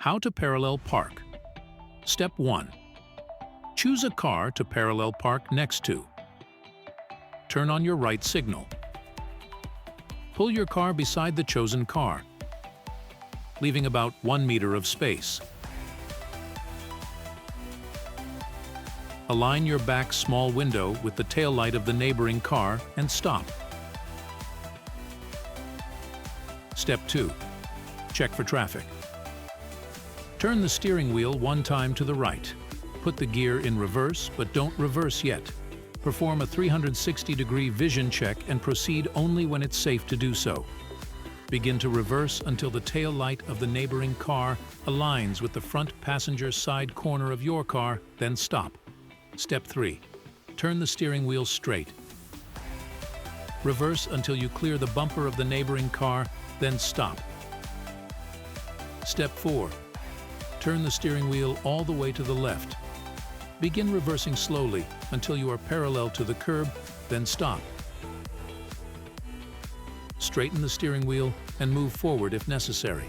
How to parallel park. Step 1. Choose a car to parallel park next to. Turn on your right signal. Pull your car beside the chosen car, leaving about 1 meter of space. Align your back small window with the taillight of the neighboring car and stop. Step 2. Check for traffic. Turn the steering wheel one time to the right. Put the gear in reverse, but don't reverse yet. Perform a 360-degree vision check and proceed only when it's safe to do so. Begin to reverse until the tail light of the neighboring car aligns with the front passenger side corner of your car, then stop. Step 3. Turn the steering wheel straight. Reverse until you clear the bumper of the neighboring car, then stop. Step 4. Turn the steering wheel all the way to the left. Begin reversing slowly until you are parallel to the curb, then stop. Straighten the steering wheel and move forward if necessary.